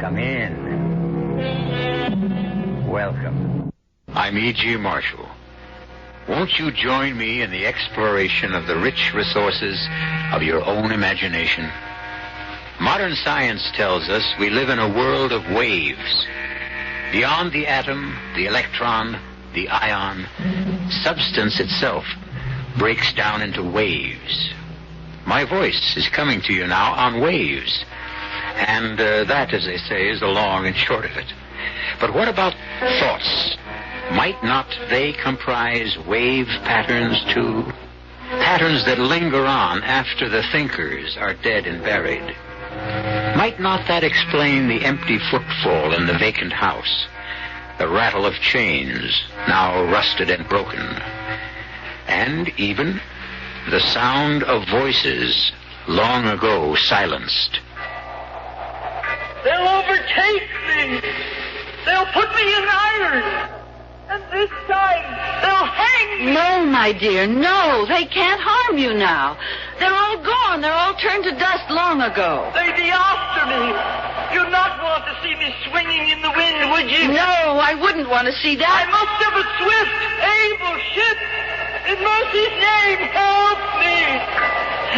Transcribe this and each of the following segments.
Come in. Welcome. I'm E.G. Marshall. Won't you join me in the exploration of the rich resources of your own imagination? Modern science tells us we live in a world of waves. Beyond the atom, the electron, the ion, substance itself breaks down into waves. My voice is coming to you now on waves. And that, as they say, is the long and short of it. But what about thoughts? Might not they comprise wave patterns, too? Patterns that linger on after the thinkers are dead and buried. Might not that explain the empty footfall in the vacant house? The rattle of chains, now rusted and broken? And even the sound of voices long ago silenced. They'll overtake me. They'll put me in irons. And this time, they'll hang me. No, my dear, no. They can't harm you now. They're all gone. They're all turned to dust long ago. They'd be after me. You'd not want to see me swinging in the wind, would you? No, I wouldn't want to see that. I must have a swift, able ship. In mercy's name, help me.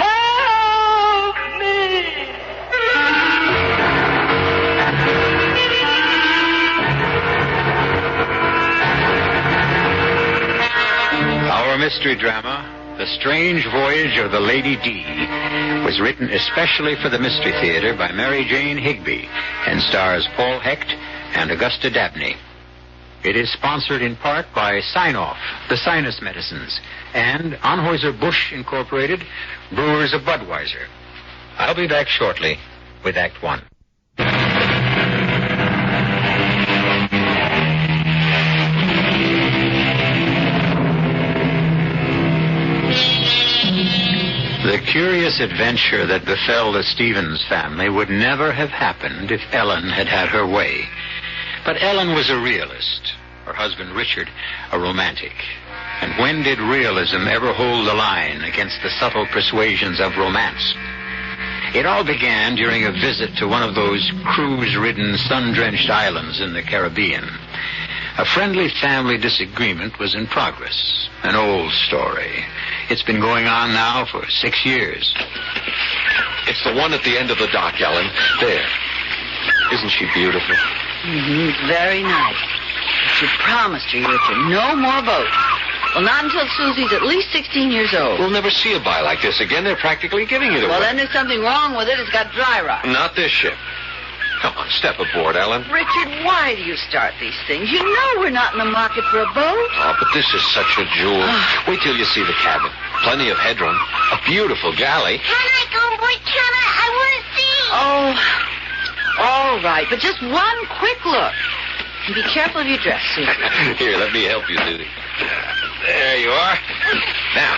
Help me. Our mystery drama, The Strange Voyage of the Lady D, was written especially for the Mystery Theater by Mary Jane Higby and stars Paul Hecht and Augusta Dabney. It is sponsored in part by Sign-Off, the Sinus Medicines, and Anheuser-Busch Incorporated, Brewers of Budweiser. I'll be back shortly with Act One. The curious adventure that befell the Stevens family would never have happened if Ellen had had her way. But Ellen was a realist, her husband Richard a romantic. And when did realism ever hold the line against the subtle persuasions of romance? It all began during a visit to one of those cruise-ridden, sun-drenched islands in the Caribbean. A friendly family disagreement was in progress, an old story. It's been going on now for 6 years. It's the one at the end of the dock, Ellen. There. Isn't she beautiful? Mm-hmm. Very nice. But you promised her, Richard, no more boats. Well, not until Susie's at least 16 years old. We'll never see a buy like this again. They're practically giving it away. Well, then there's something wrong with it. It's got dry rot. Not this ship. Come on, step aboard, Ellen. Richard, why do you start these things? You know we're not in the market for a boat. Oh, but this is such a jewel. Wait till you see the cabin. Plenty of headroom. A beautiful galley. Can I go, boy? Can I? I want to see. Oh, all right. But just one quick look. And be careful of your dress, Susie. Here, let me help you, Susie. There you are. Now,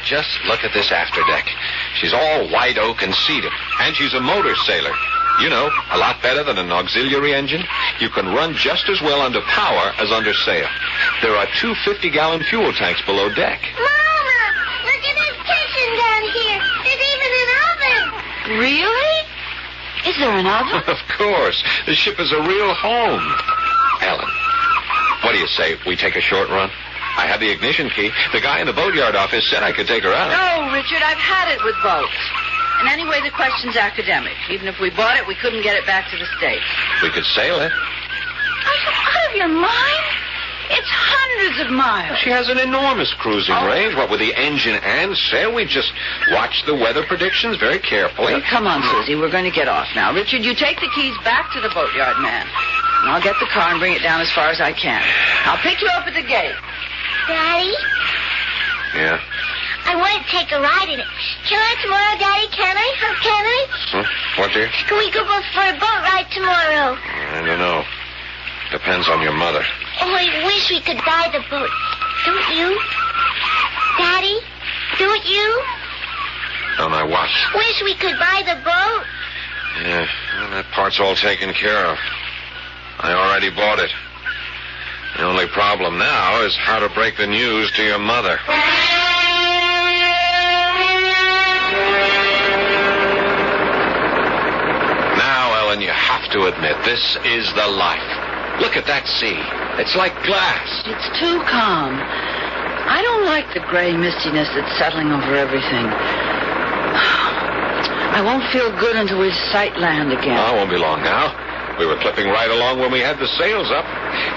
just look at this afterdeck. She's all white oak and cedar. And she's a motor sailor. You know, a lot better than an auxiliary engine. You can run just as well under power as under sail. There are 2 50-gallon fuel tanks below deck. Mama, look at this kitchen down here. There's even an oven. Really? Is there an oven? Of course. The ship is a real home. Ellen, what do you say we take a short run? I have the ignition key. The guy in the boatyard office said I could take her out. No, Richard, I've had it with boats. And anyway, the question's academic. Even if we bought it, we couldn't get it back to the States. We could sail it. Are you out of your mind? It's hundreds of miles. She has an enormous cruising range. What with the engine and sail, we just watch the weather predictions very carefully. Well, come on, Susie. We're going to get off now. Richard, you take the keys back to the boatyard man. And I'll get the car and bring it down as far as I can. I'll pick you up at the gate. Daddy? Yeah? I want to take a ride in it. Can I tomorrow, Daddy? Can I? Can I? Huh? What, dear? Can we go both for a boat ride tomorrow? I don't know. Depends on your mother. Oh, I wish we could buy the boat. Don't you? Daddy? Don't you? Don't I what? Wish we could buy the boat. Yeah, well, that part's all taken care of. I already bought it. The only problem now is how to break the news to your mother. Now, Ellen, you have have to admit, this is the life. Look at that sea. It's like glass. It's too calm. I don't like the gray mistiness that's settling over everything. I won't feel good until we sight land again. Oh, it won't be long now. We were clipping right along when we had the sails up.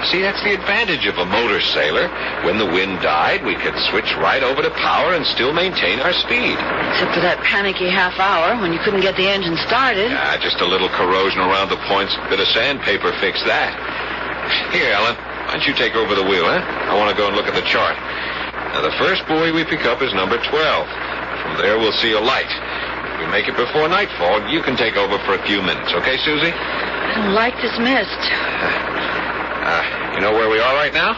See, that's the advantage of a motor sailor. When the wind died, we could switch right over to power and still maintain our speed. Except for that panicky half hour when you couldn't get the engine started. Yeah, just a little corrosion around the points. Bit of sandpaper fixed that. Here, Ellen, why don't you take over the wheel, huh? I want to go and look at the chart. Now, the first buoy we pick up is number 12. From there, we'll see a light. If we make it before nightfall, you can take over for a few minutes. Okay, Susie? I don't like this mist. You know where we are right now?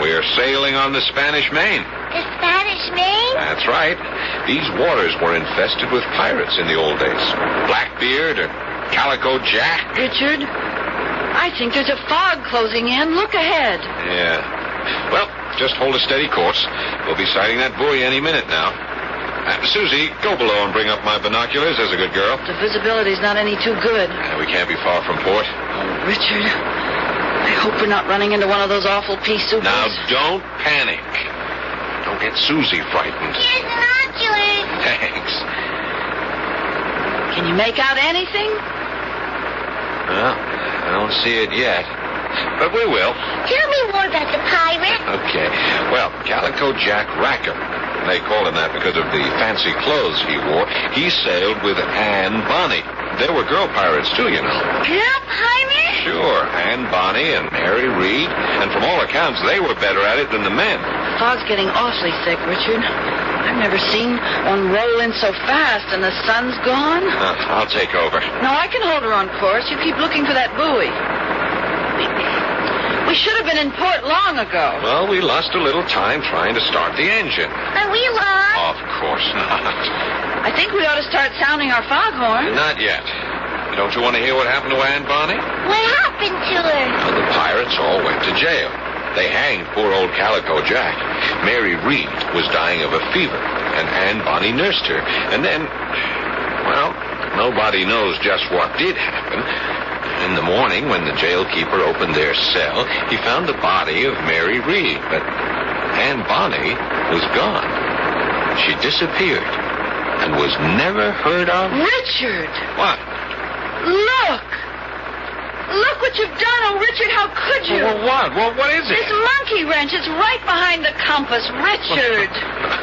We are sailing on the Spanish Main. The Spanish Main? That's right. These waters were infested with pirates in the old days. Blackbeard or Calico Jack. Richard, I think there's a fog closing in. Look ahead. Yeah. Well, just hold a steady course. We'll be sighting that buoy any minute now. Susie, go below and bring up my binoculars. There's a good girl. The visibility's not any too good. We can't be far from port. Oh, Richard, I hope we're not running into one of those awful pea soupers. Now, don't panic. Don't get Susie frightened. Here's binoculars. Thanks. Can you make out anything? Well, I don't see it yet. But we will. Tell me more about the pirate. Okay. Well, Calico Jack Rackham. They called him that because of the fancy clothes he wore. He sailed with Anne Bonny. There were girl pirates, too, you know. Girl pirate? Sure. Anne Bonny and Mary Reed. And from all accounts, they were better at it than the men. The fog's getting awfully thick, Richard. I've never seen one roll in so fast, and the sun's gone. I'll take over. No, I can hold her on course. You keep looking for that buoy. We should have been in port long ago. Well, we lost a little time trying to start the engine. Are we lost? Of course not. I think we ought to start sounding our foghorn. Not yet. Don't you want to hear what happened to Anne Bonny? What happened to her? Well, the pirates all went to jail. They hanged poor old Calico Jack. Mary Reed was dying of a fever, and Anne Bonny nursed her. And then, well, nobody knows just what did happen. In the morning, when the jailkeeper opened their cell, he found the body of Mary Reed, but Anne Bonny was gone. She disappeared and was never heard of. Richard! What? Look! Look what you've done, oh, Richard, how could you? Well, what? Well, what is it? This monkey wrench is right behind the compass, Richard.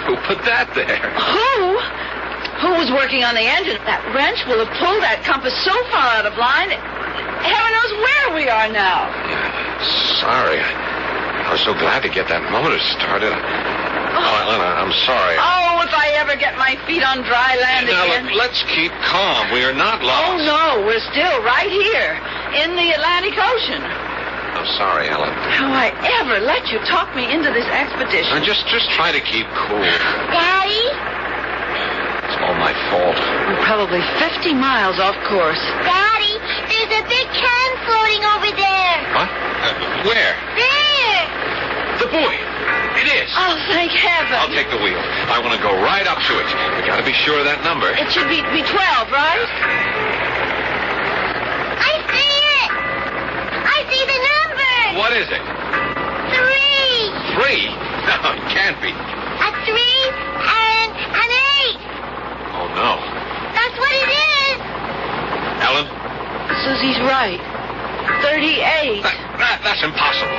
Who put that there? Who? Who was working on the engine? That wrench will have pulled that compass so far out of line, heaven knows where we are now. Sorry. I was so glad to get that motor started. Oh, Ellen, I'm sorry. Oh, if I ever get my feet on dry land now, again. Look, let's keep calm. We are not lost. Oh, no, we're still right here in the Atlantic Ocean. I'm sorry, Ellen. How I ever let you talk me into this expedition. Now, just try to keep cool. Daddy? It's all my fault. We're probably 50 miles off course. Daddy, there's a big can floating over there. What? Where? There. The buoy. It is. Oh, thank heaven. I'll take the wheel. I want to go right up to it. We got to be sure of that number. It should be 12, right? I see it. I see the number. What is it? 3. 3? No, it can't be. A 3 and an 8. Oh, no. That's what it is. Ellen? Susie's right. 38. That's impossible.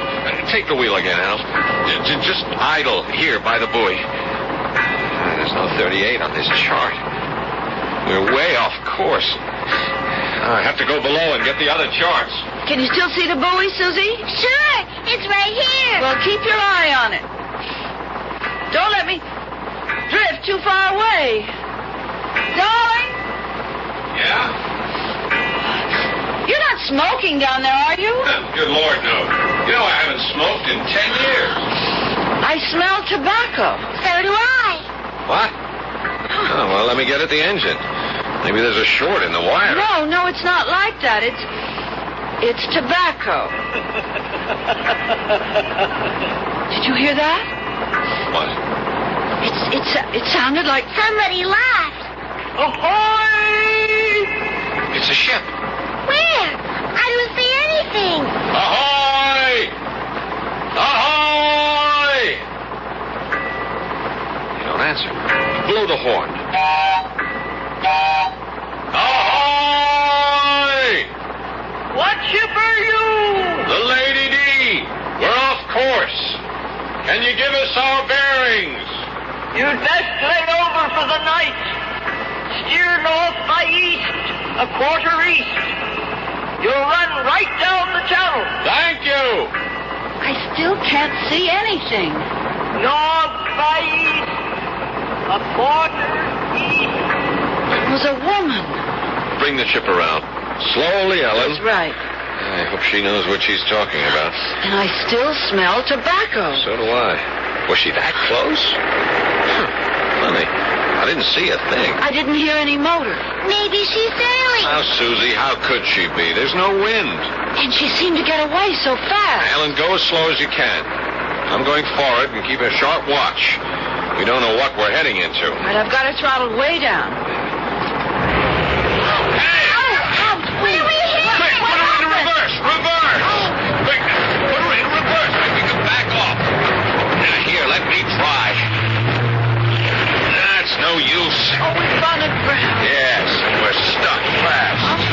Take the wheel again, Al. Just idle here by the buoy. There's no 38 on this chart. We're way off course. I have to go below and get the other charts. Can you still see the buoy, Susie? Sure. It's right here. Well, keep your eye on it. Don't let me drift too far away. Darling? Yeah? You're not smoking down there, are you? Good Lord, no. You know, I haven't smoked in 10 years. I smell tobacco. So do I. What? Oh, well, let me get at the engine. Maybe there's a short in the wire. No, it's not like that. It's tobacco. Did you hear that? What? It sounded like Somebody laughed. ahoy! It's a ship. Where? of the night. Steer north by east, a quarter east. You'll run right down the channel. Thank you. I still can't see anything. North by east, a quarter east. It was a woman. Bring the ship around. Slowly, Ellen. That's right. I hope she knows what she's talking about. And I still smell tobacco. So do I. Was she that close? Funny. I didn't see a thing. I didn't hear any motor. Maybe she's sailing. Now, Susie, how could she be? There's no wind. And she seemed to get away so fast. Ellen, go as slow as you can. I'm going forward and keep a sharp watch. We don't know what we're heading into. All right, I've got her throttled way down. Hey! What are we hearing? Quick, put her in reverse! Reverse! Quick, put her in reverse. We can back off. Now, here, let me try. That's no use. Oh, we've run aground. Yes, and we're stuck fast.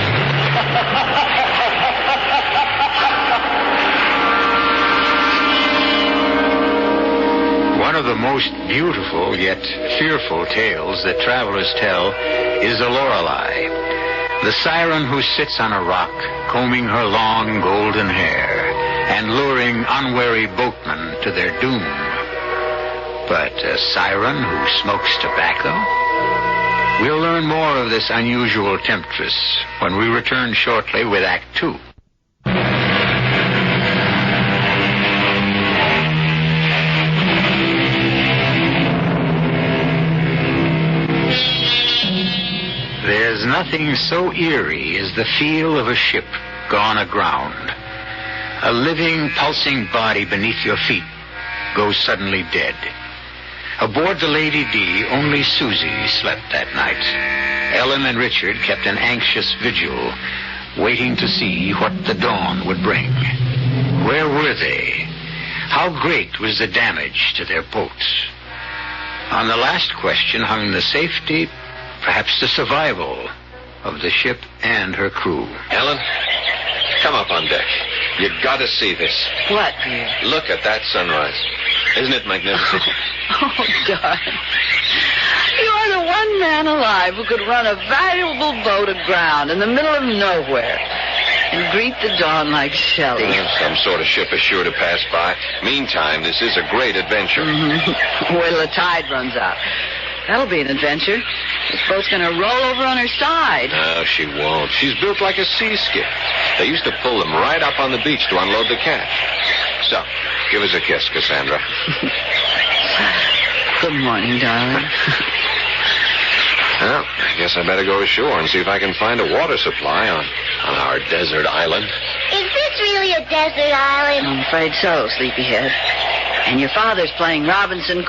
One of the most beautiful yet fearful tales that travelers tell is the Lorelei, the siren who sits on a rock, combing her long golden hair and luring unwary boatmen to their doom. But a siren who smokes tobacco? We'll learn more of this unusual temptress when we return shortly with Act 2. There's nothing so eerie as the feel of a ship gone aground. A living, pulsing body beneath your feet goes suddenly dead. Aboard the Lady D, only Susie slept that night. Ellen and Richard kept an anxious vigil, waiting to see what the dawn would bring. Where were they? How great was the damage to their boats? On the last question hung the safety, perhaps the survival, of the ship and her crew. Ellen, come up on deck. You gotta see this. What, dear? Look at that sunrise. Isn't it magnificent? Oh, darling. You are the one man alive who could run a valuable boat aground in the middle of nowhere and greet the dawn like Shelley. Some sort of ship is sure to pass by. Meantime, this is a great adventure. Mm-hmm. Wait till the tide runs out. That'll be an adventure. This boat's going to roll over on her side. No, she won't. She's built like a sea skiff. They used to pull them right up on the beach to unload the catch. So, give us a kiss, Cassandra. Good morning, darling. Well, I guess I better go ashore and see if I can find a water supply on our desert island. Is this really a desert island? I'm afraid so, sleepyhead. And your father's playing Robinson...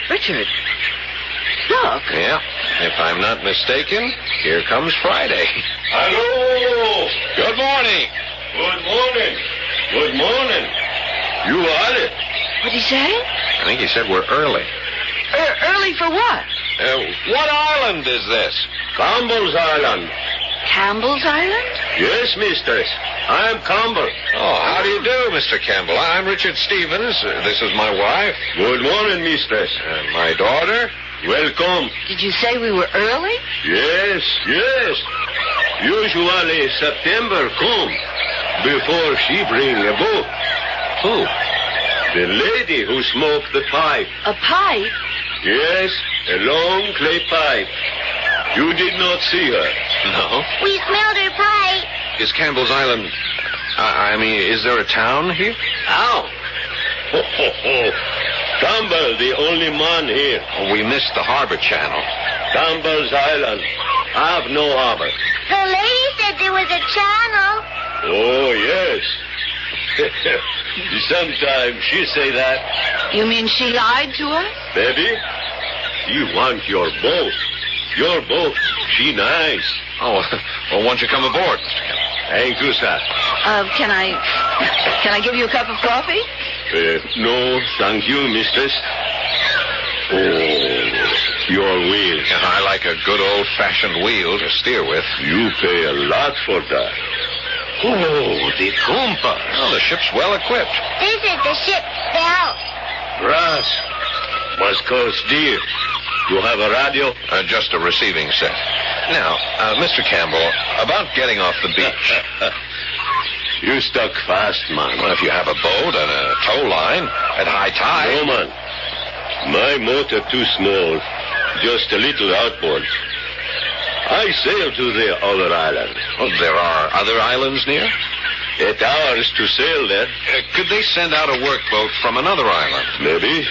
Richard, look. Yeah, if I'm not mistaken, here comes Friday. Hello. Good morning. Good morning. Good morning. You are it. What'd he say? I think he said we're early. Early for what? What island is this? Campbell's Island. Campbell's Island? Yes, mistress. I'm Campbell. Oh, how do you do, Mr. Campbell? I'm Richard Stevens. This is my wife. Good morning, mistress. And my daughter. Welcome. Did you say we were early? Yes, yes. Usually September come before she bring a boat. Who? The lady who smoked the pipe. A pipe? Yes, a long clay pipe. You did not see her. No. We smelled her pipe. Is Campbell's Island... I mean, is there a town here? How? Ho, ho, ho. Campbell, the only man here. Oh, we missed the harbor channel. Campbell's Island. I have no harbor. The lady said there was a channel. Oh, yes. Sometimes she say that. You mean she lied to us? Baby, she want your boat. Your boat, she nice. Oh, well, won't you come aboard, Mr. Campbell? Thank you, sir. Can I give you a cup of coffee? No, thank you, mistress. Oh, your wheel. I like a good old-fashioned wheel to steer with. You pay a lot for that. Oh, the compass. Oh, the ship's well equipped. This is the ship's bell. Brass. Must cost dear. You have a radio? Just a receiving set. Now, Mr. Campbell, about getting off the beach. You stuck fast, man. Well, if you have a boat and a tow line at high tide. No, man. My motor too small. Just a little outboard. I sail to the other island. Oh, there are other islands near? 8 hours to sail there. Could they send out a workboat from another island? Maybe.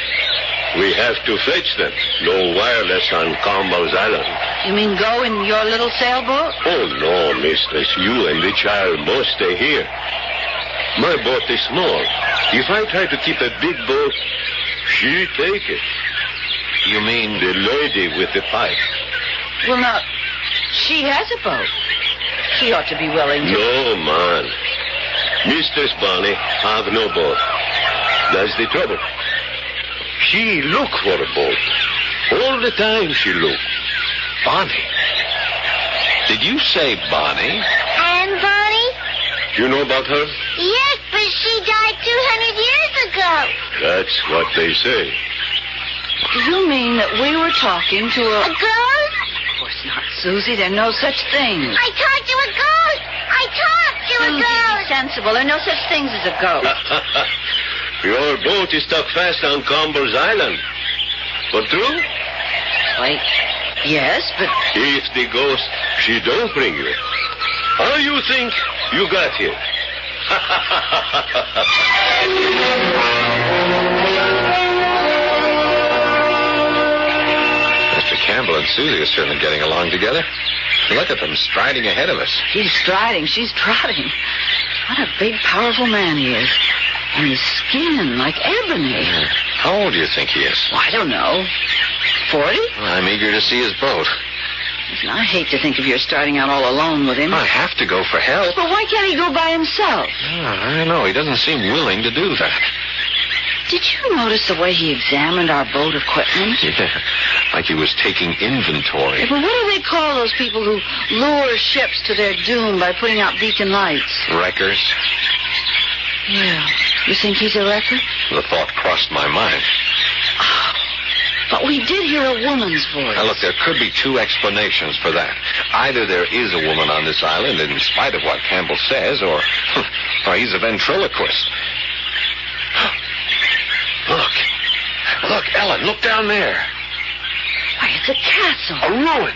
We have to fetch them. No wireless on Campbell's Island. You mean go in your little sailboat? Oh, no, mistress. You and the child must stay here. My boat is small. If I try to keep a big boat, she take it. You mean The lady with the pipe. Well, now, she has a boat. She ought to be willing to... No, man. Mistress Bonnie have no boat. That's the trouble. She look for a boat. All the time she look. Bonnie? Did you say Bonnie? And Bonnie? You know about her? Yes, but she died 200 years ago. That's what they say. Do you mean that we were talking to a... A ghost? Of course not, Susie. There are no such things. I talked to a ghost. I talked to a Susie, be ghost. sensible. There are no such things as a ghost. Your boat is stuck fast on Campbell's Island. For true? Wait. Yes, but... If the ghost, she don't bring you. How you think you got here? Mr. Campbell and Susie are certainly getting along together. Look at them striding ahead of us. He's striding. She's trotting. What a big, powerful man he is. And his skin like ebony. How old do you think he is? Well, I don't know. 40? I'm eager to see his boat. Listen, I hate to think of your starting out all alone with him. I have to go for help. But why can't he go by himself? I don't know. He doesn't seem willing to do that. Did you notice the way he examined our boat equipment? Yeah, like he was taking inventory. But what do they call those people who lure ships to their doom by putting out beacon lights? Wreckers. Yeah. You think he's a wrecker? The thought crossed my mind. But we did hear a woman's voice. Now, look, there could be two explanations for that. Either there is a woman on this island in spite of what Campbell says, or he's a ventriloquist. Look, Ellen, look down there. Why, it's a castle. A ruin.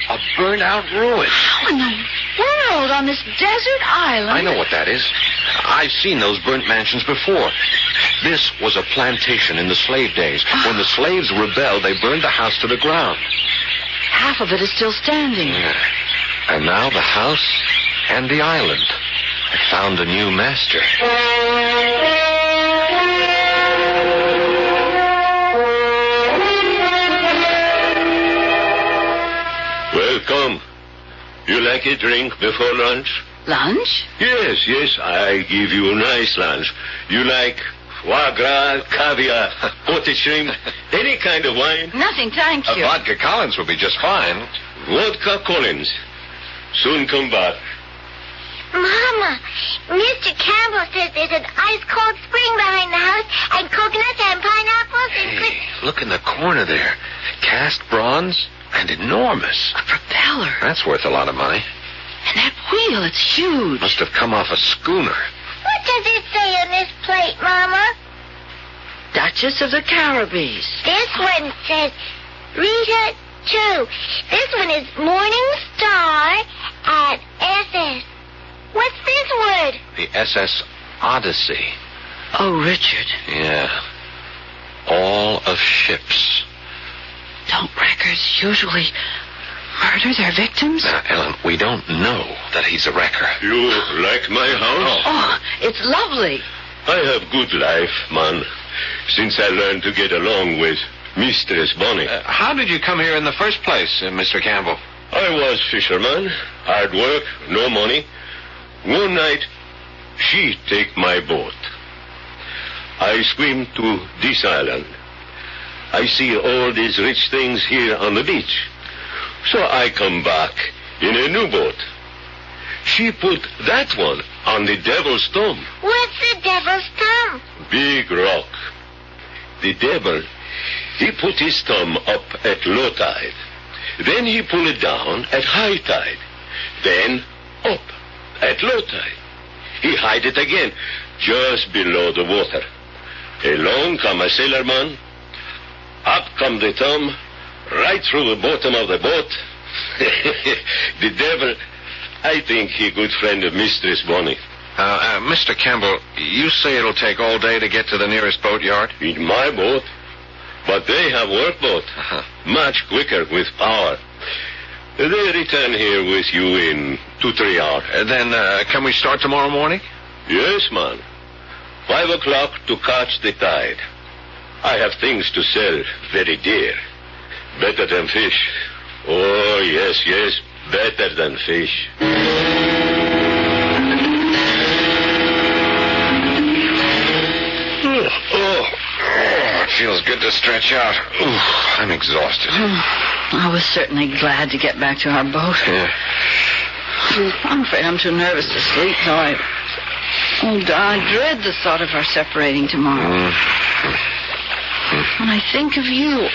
A burned-out ruin. How in the world on this desert island? I know what that is. I've seen those burnt mansions before. This was a plantation in the slave days. When the slaves rebelled, they burned the house to the ground. Half of it is still standing. Yeah. And now the house and the island have found a new master. Welcome. You like a drink before lunch? Lunch? Yes, I give you a nice lunch. You like foie gras, caviar, potted shrimp, any kind of wine? Nothing, thank A you. vodka Collins would be just fine. Vodka Collins. Soon come back. Mama, Mr. Campbell says there's an ice-cold spring behind the house and coconuts and pineapples and Hey, look in the corner there. Cast bronze and enormous. A propeller. That's worth a lot of money. And that wheel, it's huge. Must have come off a schooner. What does it say on this plate, Mama? Duchess of the Caribbees. This one says Rita 2. This one is Morning Star at SS. What's this word? The SS Odyssey. Oh, Richard. Yeah. All of ships. Don't wreckers usually murder their victims? Now, Ellen, we don't know that he's a wrecker. You like my house? Oh, it's lovely. I have good life, man. Since I learned to get along with Mistress Bonnie. How did you come here in the first place, Mr. Campbell? I was fisherman. Hard work, no money. One night, she take my boat. I swim to this island. I see all these rich things here on the beach. So I come back in a new boat. She put that one on the Devil's Thumb. What's the Devil's Thumb? Big rock. The devil, He put his thumb up at low tide. Then he pulled it down at high tide. Then up at low tide. He hide it again, just below the water. Along come a sailorman. Up come the thumb, right through the bottom of the boat. The devil, I think he good friend of Mistress Bonnie. Mr. Campbell, you say it'll take all day to get to the nearest boatyard? In my boat. But they have workboat. Much quicker with power. They return here with you in 2-3 hours. Then can we start tomorrow morning? Yes, man. 5 o'clock to catch the tide. I have things to sell very dear. Better than fish. Oh, yes, yes. Better than fish. It feels good to stretch out. I'm exhausted. I was certainly glad to get back to our boat. Yeah. I'm afraid I'm too nervous to sleep, though. I dread the thought of our separating tomorrow. When I think of you,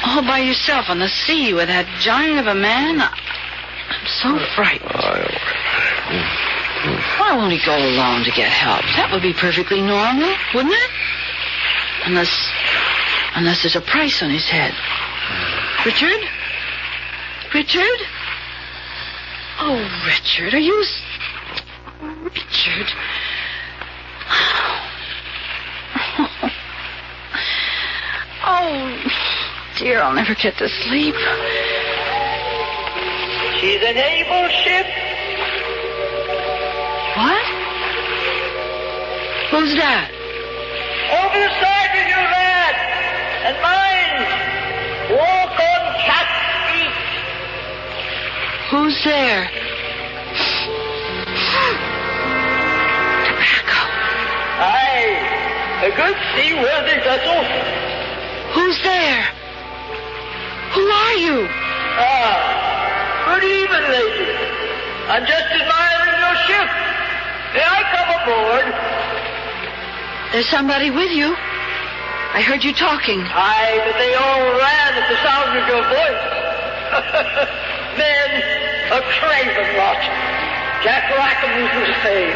all by yourself on the sea with that giant of a man, I'm so frightened. Why won't he go alone to get help? That would be perfectly normal, wouldn't it? Unless there's a price on his head. Richard? Richard? Oh, Richard, are you... Richard? Oh, dear, I'll never get to sleep. She's a naval ship. What? Who's that? Over the side with you, lad. And mind, walk on cat's feet. Who's there? Tobacco. Aye, a good seaworthy vessel. Who's there? Who are you? Good evening, lady. I'm just admiring your ship. May I come aboard? There's somebody with you. I heard you talking. Aye, but they all ran at the sound of your voice. Men, a craven lot. Jack Rackham was the same.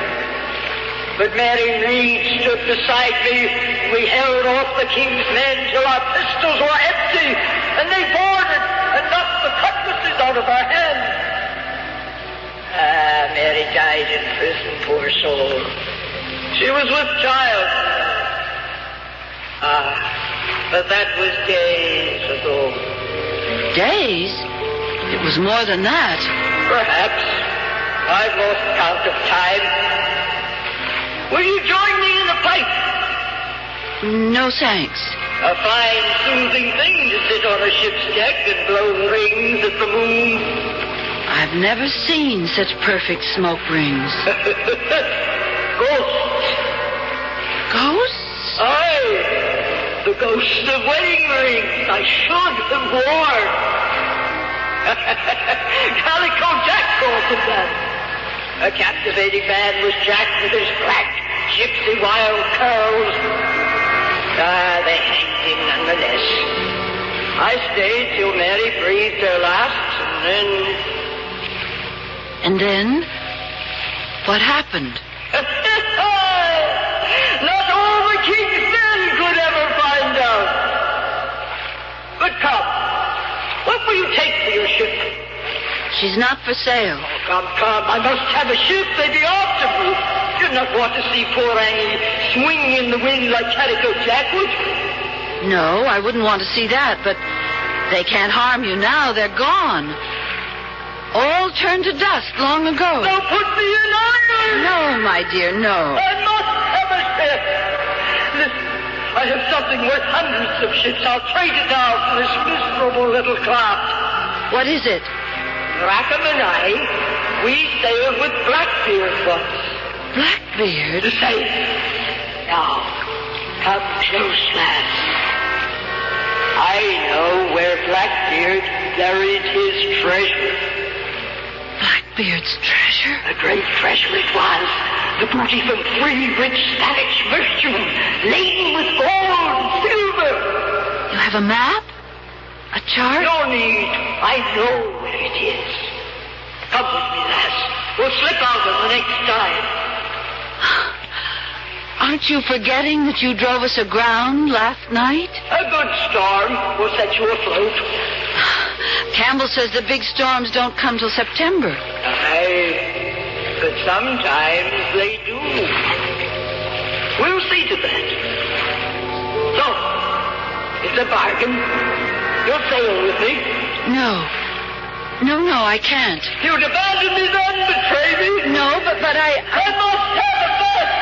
But Mary Reed stood beside me. We held off the king's men till our pistols were empty, and they boarded and knocked the cutlasses out of our hands. Mary died in prison, poor soul. She was with child. But that was days ago. Days? It was more than that. Perhaps. I've lost count of time. Will you join me in a pipe? No, thanks. A fine, soothing thing to sit on a ship's deck and blow rings at the moon. I've never seen such perfect smoke rings. Ghosts. Ghosts? Aye. The ghosts of wedding rings I should have worn. Calico Jack called them that. A captivating man was Jack with his black, gypsy wild curls. They hanged him nonetheless. I stayed till Mary breathed her last, And then? What happened? Not all the king's men could ever find out. But come, what will you take for your ship? She's not for sale. Oh, come. I must have a ship. They be after me. You'd not want to see poor Annie swinging in the wind like Calico Jack, would you? No, I wouldn't want to see that, but they can't harm you now. They're gone. All turned to dust long ago. Now put me in iron! No, my dear, no. I must have a ship. Listen, I have something worth hundreds of ships. I'll trade it now for this miserable little craft. What is it? Rackham and I, we sailed with Blackbeard once. Blackbeard? The same. Now, come close, lads. I know where Blackbeard buried his treasure. Blackbeard's treasure? A great treasure it was. The booty from 3 rich Spanish merchantmen, laden with gold and silver. You have a map? A chart? No need. I know where it is. Come with me, lass. We'll slip out on the next time. Aren't you forgetting that you drove us aground last night? A good storm will set you afloat. Campbell says the big storms don't come till September. Aye, but sometimes they do. We'll see to that. So, it's a bargain. You'll sail with me. No, I can't. You'd abandon me then, betray me? No, but I must have it first.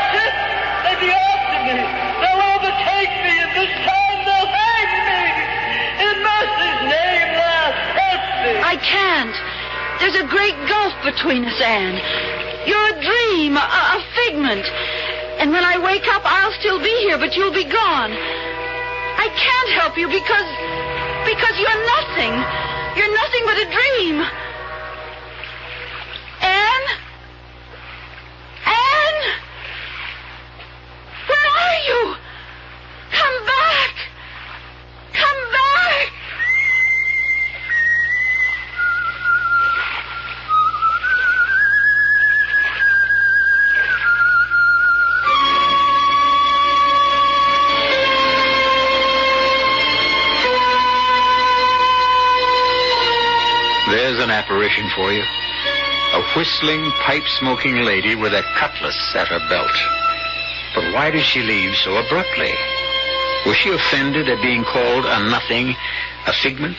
They'll be after me. They'll overtake me, and this time they'll hang me. In mercy's name, lass, help me. I can't. There's a great gulf between us, Anne. You're a dream, a figment. And when I wake up, I'll still be here, but you'll be gone. I can't help you because you're nothing. You're nothing but a dream. Anne? Where are you? Come back. Come back. There's an apparition for you. A whistling, pipe-smoking lady with a cutlass at her belt. But why did she leave so abruptly? Was she offended at being called a nothing, a figment?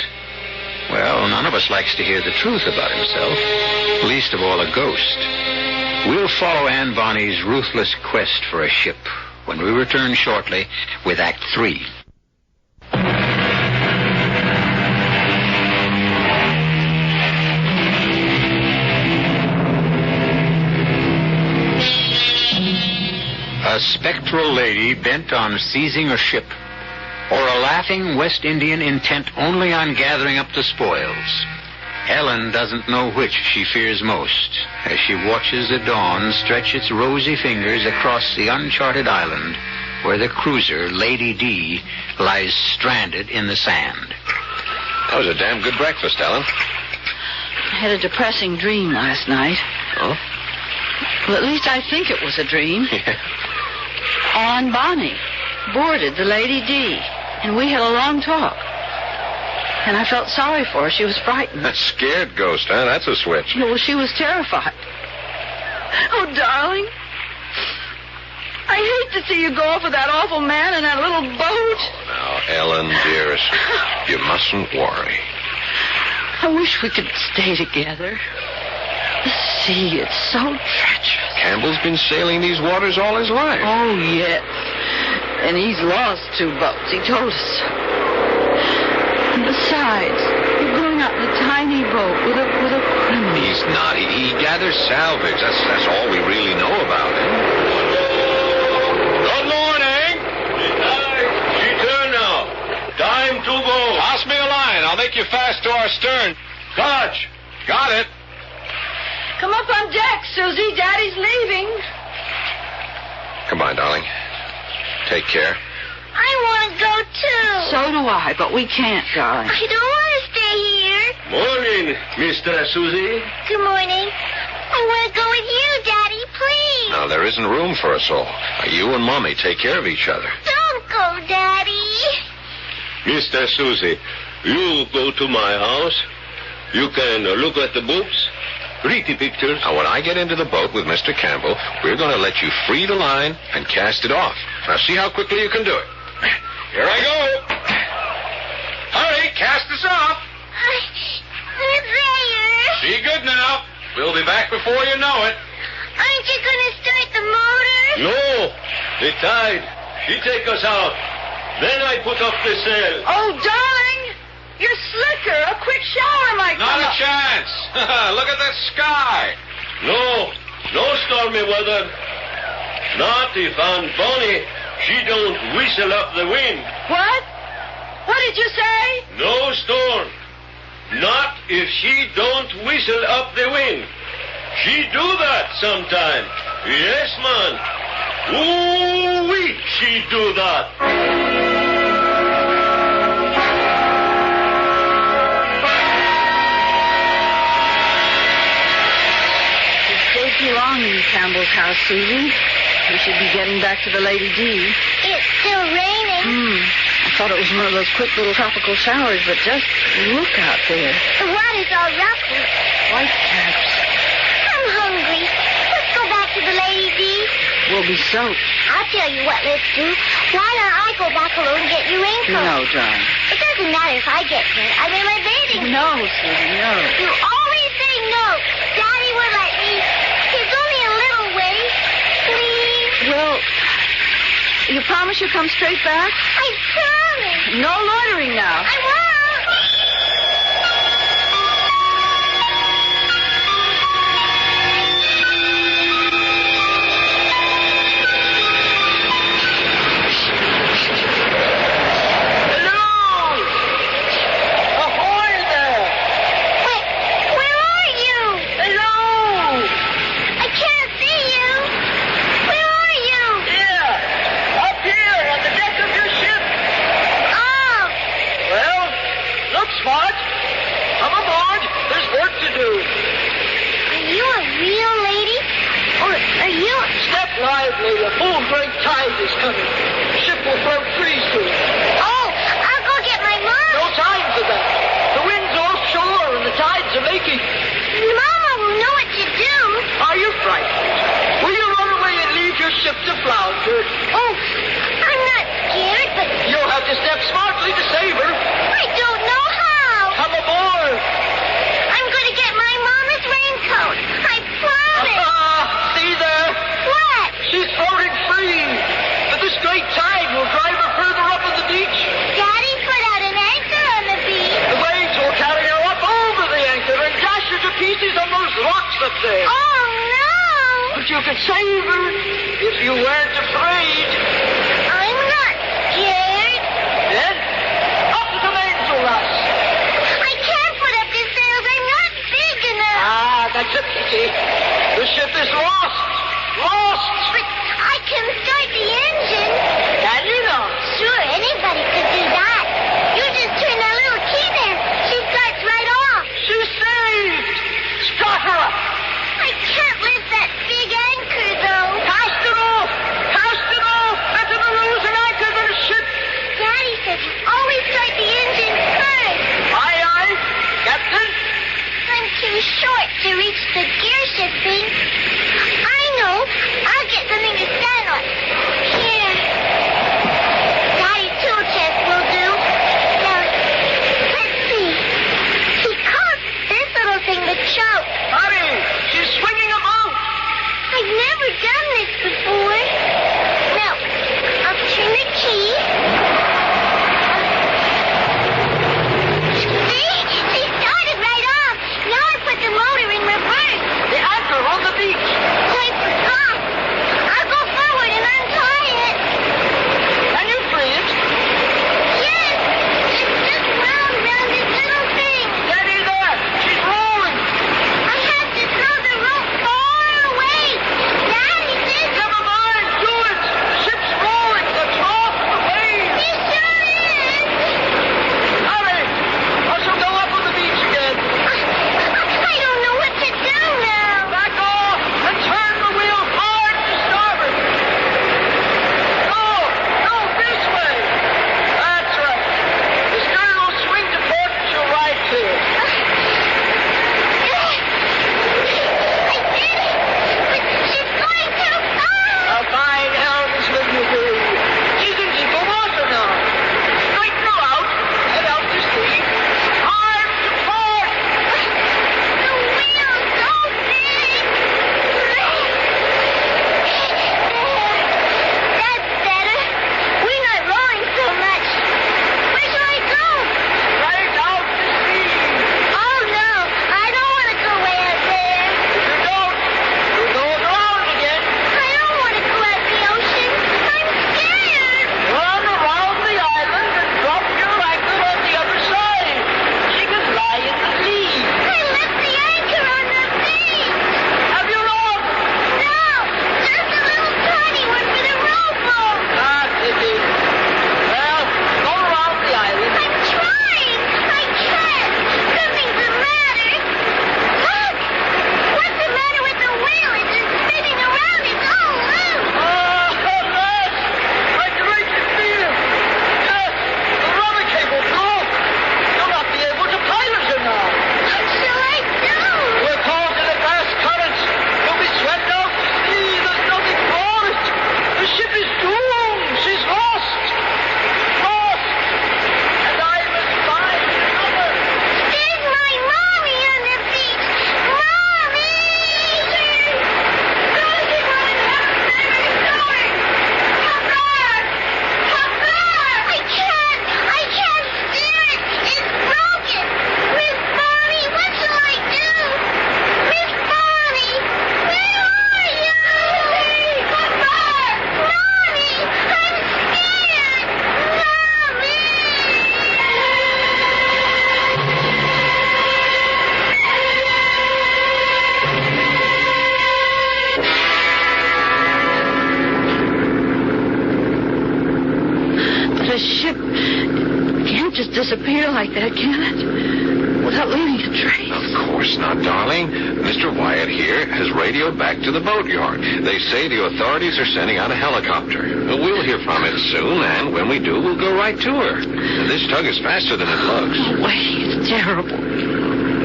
Well, none of us likes to hear the truth about himself, least of all a ghost. We'll follow Anne Bonny's ruthless quest for a ship when we return shortly with Act 3. A spectral lady bent on seizing a ship, or a laughing West Indian intent only on gathering up the spoils. Ellen doesn't know which she fears most as she watches the dawn stretch its rosy fingers across the uncharted island where the cruiser, Lady D, lies stranded in the sand. That was a damn good breakfast, Ellen. I had a depressing dream last night. Oh? Well, at least I think it was a dream. Yeah. Anne Bonny boarded the Lady D, and we had a long talk. And I felt sorry for her. She was frightened. That scared ghost, huh? That's a switch. Well, she was terrified. Oh, darling. I hate to see you go off with that awful man in that little boat. Oh, now, Ellen, dearest, you mustn't worry. I wish we could stay together. The sea, it's so treacherous. Campbell's been sailing these waters all his life. Oh, yes. And he's lost 2 boats. He told us. And besides, you're going out in a tiny boat with a criminal. He's not. He gathers salvage. That's all we really know about him. Good morning. She turned now. Time to go. Pass me a line. I'll make you fast to our stern. Touch. Got it. Come up on deck, Susie. Daddy's leaving. Come on, darling. Take care. I want to go too. So do I, but we can't, darling. I don't want to stay here. Morning, Mr. Susie. Good morning. I want to go with you, Daddy, please. Now, there isn't room for us all. Now, you and Mommy take care of each other. Don't go, Daddy. Mr. Susie, you go to my house. You can look at the books, read the pictures. Now, when I get into the boat with Mr. Campbell, we're going to let you free the line and cast it off. Now, see how quickly you can do it. Here I go. Hurry, cast us off. There. Be good now. We'll be back before you know it. Aren't you going to start the motor? No, the tide. She take us out. Then I put up the sail. Oh, darling, you're slicker. A quick shower might Not come a up. chance. Look at that sky. No stormy weather. Not if Aunt Bonnie, she don't whistle up the wind. What? What did you say? No storm. Not if she don't whistle up the wind. She do that sometime. Yes, man. Ooh-wee, she do that. too long in Campbell's house, Susie. We should be getting back to the Lady D. It's still raining. I thought it was one of those quick little tropical showers, but just look out there. The water's all ruffled. Whitecaps. I'm hungry. Let's go back to the Lady D. We'll be soaked. I'll tell you what let's do. Why don't I go back alone and get your raincoat? No, darling. It doesn't matter if I get wet. I'm in my bathing suit. No, Susie, no. You always say no. Daddy will let me. It's only a little way. Please. Well, you promise you'll come straight back? I promise. No loitering now. I won't. A full great tide is coming. The ship will float free soon. Oh, I'll go get my mom. No time for that. The wind's offshore and the tides are making. Mama will know what to do. Are you frightened? Will you run away and leave your ship to flounder? Oh, I'm not scared, but You'll have to step smartly to save her. I don't know how. Come aboard. I'm going to get my mama's raincoat. I promise. See there? What? She's floating free. But this great tide will drive her further up on the beach. Daddy put out an anchor on the beach. The waves will carry her up over the anchor and dash her to pieces on those rocks up there. Oh, no. But you could save her if you weren't afraid. I'm not scared. Then, up to the mainsail, lass. I can't put up the sails. I'm not big enough. That's a pity. The ship is lost. Lost. But I can start the engine. Can you not? Sure, anybody could do that. You just turn that little key there. She starts right off. She's saved. Start her up. I can't lift that big anchor, though. Cast it off. Cast it off. Better to lose an anchor than a ship. Daddy says always start the engine first. Aye, aye. Captain. I'm too short to reach the gear shifting. I know. I'll get something to stand on. Here. Daddy's tool chest will do. Now, let's see. He calls this little thing the choke. Hurry. She's swinging a boat. I've never done this before. Now, I'll turn the key. See? She started right off. Now I put the motor in reverse. disappear like that, can it? Without leaving a trace. Of course not, darling. Mr. Wyatt here has radioed back to the boatyard. They say the authorities are sending out a helicopter. We'll hear from it soon, and when we do, we'll go right to her. This tug is faster than it looks. Oh, wait, it's terrible.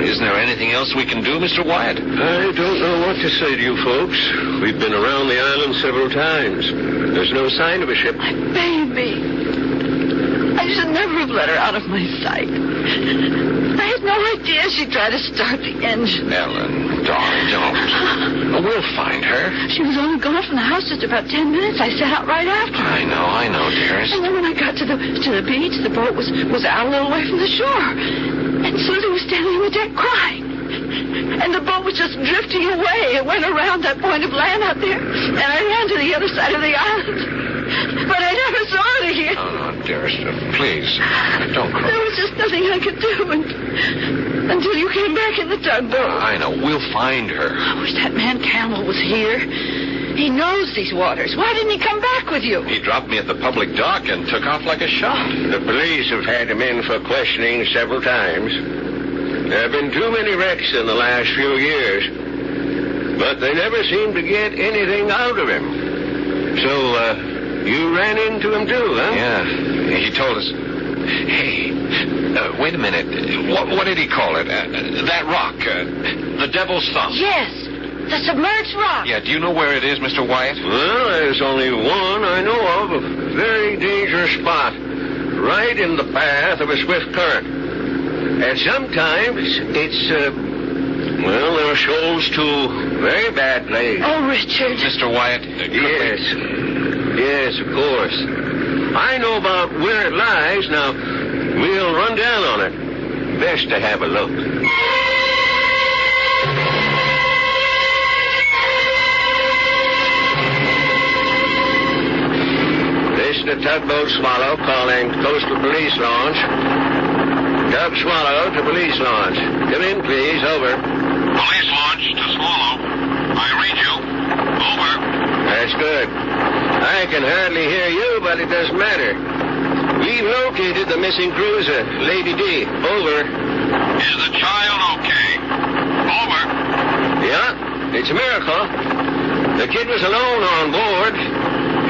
Isn't there anything else we can do, Mr. Wyatt? I don't know what to say to you folks. We've been around the island several times. There's no sign of a ship. My baby. I should never have let her out of my sight. I had no idea she'd try to start the engine. Ellen, darling, don't. We'll find her. She was only gone from the house just about 10 minutes. I set out right after her. I know, dearest. And then when I got to the beach, the boat was out a little way from the shore. And Susie was standing on the deck crying. And the boat was just drifting away. It went around that point of land out there. And I ran to the other side of the island. But I never saw her again. Oh, dearest, please, don't cry. There was just nothing I could do until you came back in the tugboat. I know. We'll find her. I wish that man Campbell was here. He knows these waters. Why didn't he come back with you? He dropped me at the public dock and took off like a shot. The police have had him in for questioning several times. There have been too many wrecks in the last few years. But they never seem to get anything out of him. So, you ran into him too, huh? Yeah, he told us. Hey, wait a minute. What did he call it? That rock, the Devil's Thumb. Yes, the submerged rock. Yeah, do you know where it is, Mr. Wyatt? Well, there's only one I know of, a very dangerous spot, right in the path of a swift current. And sometimes it's, there are shoals to very bad places. Oh, Richard. Mr. Wyatt, Yes, of course. I know about where it lies. Now, we'll run down on it. Best to have a look. This is the tugboat Swallow calling Coastal Police Launch. Tug Swallow to Police Launch. Come in, please. Over. Police launch to Swallow. I read you. Over. That's good. I can hardly hear you, but it doesn't matter. We've located the missing cruiser, Lady D. Over. Is the child okay? Over. Yeah, it's a miracle. The kid was alone on board.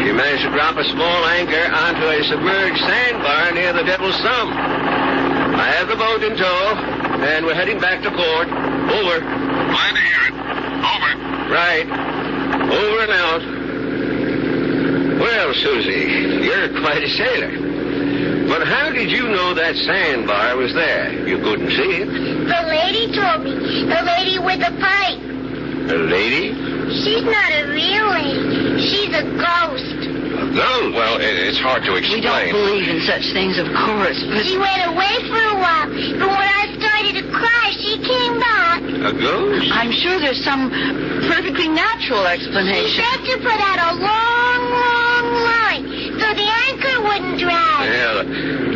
She managed to drop a small anchor onto a submerged sandbar near the Devil's Thumb. I have the boat in tow, and we're heading back to port. Over. Glad to hear it. Over. Right. Over and out. Well, Susie, you're quite a sailor. But how did you know that sandbar was there? You couldn't see it. The lady told me. The lady with the pipe. A lady? She's not a real lady. She's a ghost. A ghost? Well, it's hard to We explain. don't believe in such things, of course, but... She went away for a while, but when I started to cry, she came back. A ghost? I'm sure there's some perfectly natural She explanation. said to put out a long, long line so the anchor wouldn't drag. Well,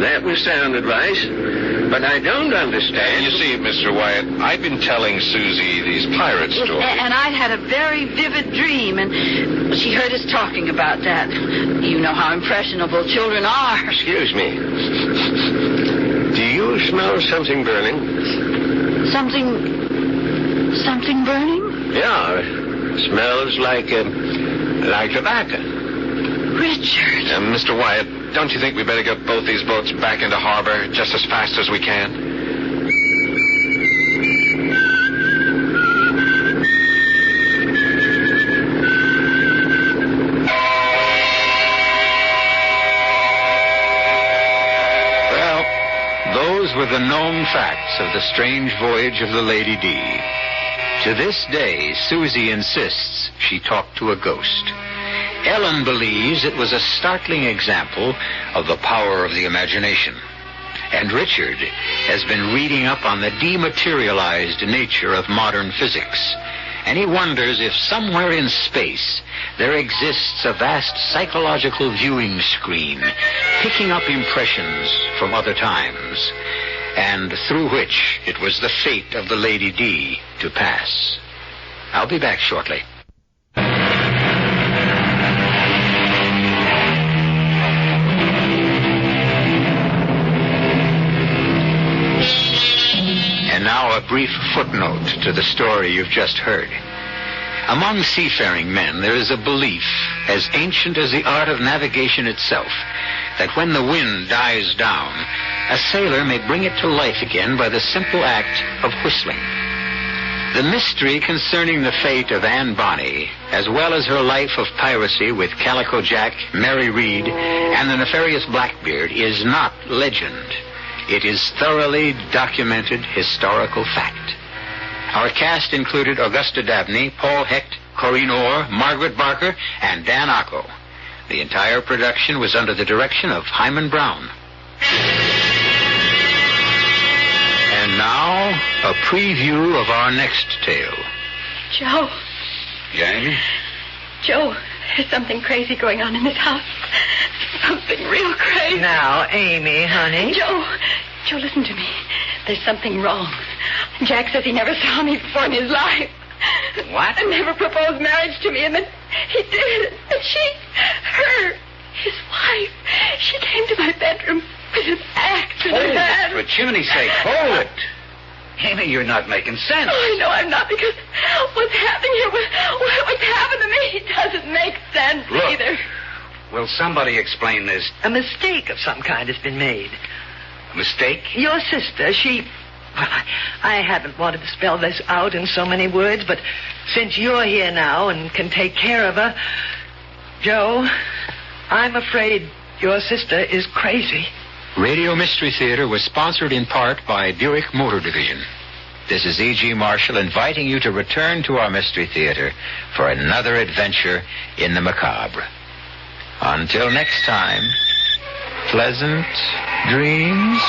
that was sound advice. But I don't understand. You see, Mr. Wyatt, I've been telling Susie these pirate stories. And I'd had a very vivid dream, and she heard us talking about that. You know how impressionable children are. Excuse me. Do you smell something burning? Something burning? Yeah, it smells like tobacco. Richard. Mr. Wyatt, don't you think we better get both these boats back into harbor just as fast as we can? Well, those were the known facts of the strange voyage of the Lady D. To this day, Susie insists she talked to a ghost. Ellen believes it was a startling example of the power of the imagination. And Richard has been reading up on the dematerialized nature of modern physics. And he wonders if somewhere in space there exists a vast psychological viewing screen picking up impressions from other times, and through which it was the fate of the Lady D to pass. I'll be back shortly. brief footnote to the story you've just heard. Among seafaring men, there is a belief, as ancient as the art of navigation itself, that when the wind dies down, a sailor may bring it to life again by the simple act of whistling. The mystery concerning the fate of Anne Bonny, as well as her life of piracy with Calico Jack, Mary Read, and the nefarious Blackbeard, is not legend. It is thoroughly documented historical fact. Our cast included Augusta Dabney, Paul Hecht, Corrine Orr, Margaret Barker, and Dan Ocko. The entire production was under the direction of Hyman Brown. And now, a preview of our next tale. Joe. Jane? Joe, there's something crazy going on in this house. Something real crazy. Now, Amy, honey. Joe, listen to me. There's something wrong. Jack says he never saw me before in his life. What? And never proposed marriage to me, and then he did. And his wife, she came to my bedroom with an axe in her hand. For chimney's sake, hold it. Amy, you're not making sense. Oh, I know I'm not, because what's happening here, what's happened to me, doesn't make sense either. Will somebody explain this? A mistake of some kind has been made. A mistake? Your sister, well, I haven't wanted to spell this out in so many words, but since you're here now and can take care of her, Joe, I'm afraid your sister is crazy. Radio Mystery Theater was sponsored in part by Buick Motor Division. This is E.G. Marshall inviting you to return to our Mystery Theater for another adventure in the macabre. Until next time, pleasant dreams.